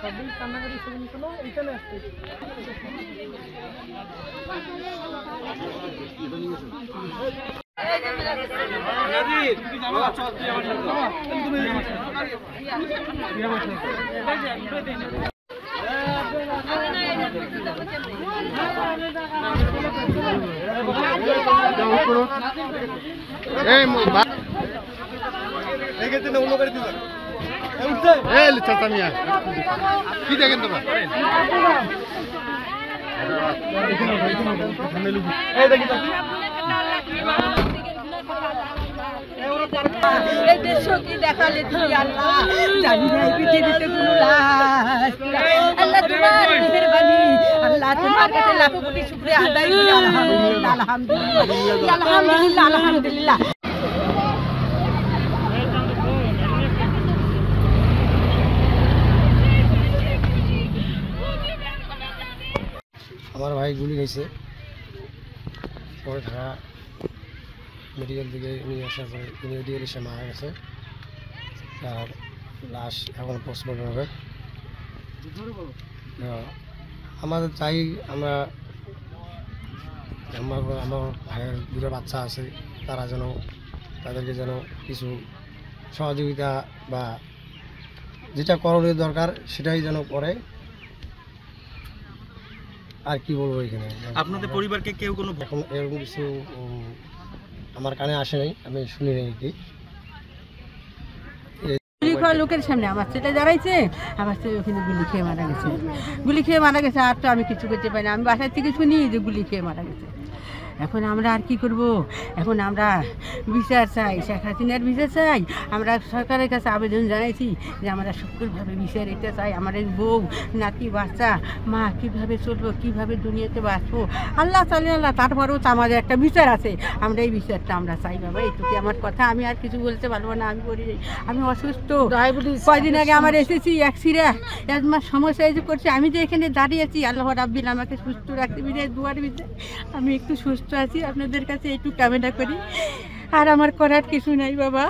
সবই কান্নাকাটি শুরু হলো এইখানে আসতে কি দেখেন তোমরা এই দৃশ্য কি দেখালে তুই আল্লাহ জানি না এই পৃথিবীতে কোনো লাশ আল্লাহ তোমার মেহেরবানি আল্লাহ তোমার কাছে লাখো কোটি শুকরিয়া আদায় করি আলহামদুলিল্লাহ আলহামদুলিল্লাহ আলহামদুলিল্লাহ আলহামদুলিল্লাহ। আমার ভাই গুলি গেছে, পরে ঢাকা মেডিকেল থেকে নিয়ে আসা যায়, মেডিকেল এসে মারা গেছে। তার লাশ এখন পোস্টমর্টম হবে। আমাদের চাই আমরা আমার ভাইয়ের দুটো বাচ্চা আছে, তারা যেন তাদেরকে যেন কিছু সহযোগিতা বা যেটা করণীয় দরকার সেটাই যেন করে। আর কি বলবো এখানে, আপনাদের পরিবারকে কেউ কোনো এখন এরকম কিছু আমার কানে আসে নাই, আমি শুনি নাই কি। লোকের সামনে আমার ছেলে দাঁড়াইছে, আমার ছেলে ওখানে গুলি খেয়ে মারা গেছে, গুলি খেয়ে মারা গেছে। আর তো আমি কিছু করতে পারি না, আমি বাসার থেকে শুনি যে গুলি খেয়ে মারা গেছে। এখন আমরা আর কি করব? এখন আমরা বিচার চাই, শেখ হাসিনার বিচার চাই। আমরা সরকারের কাছে আবেদন জানাইছি যে আমরা সত্যভাবে বিচার এটা চাই। আমাদের বউ নাতি বাচ্চা মা কীভাবে চলবো, কীভাবে দুনিয়াতে বাঁচবো, আল্লাহ চালে আল্লাহ, তারপরেও তো আমাদের একটা বিচার আছে। আমরা এই বিচারটা আমরা চাই বাবা, এইটুকু আমার কথা। আমি আর কিছু বলতে পারবো না, আমি বলি আমি অসুস্থ। কয়দিন আগে আমার এসেছি এক মাস সমস্যা এই যে করছি। আমি যে এখানে দাঁড়িয়েছি, আল্লাহ রাব্বিল আমাকে সুস্থ রাখতে বিদায় দুয়ার ভিতরে আমি একটু সুস্থ আছি। আপনাদের কাছে একটু কামনা করি, আর আমার করার কিছু নাই বাবা।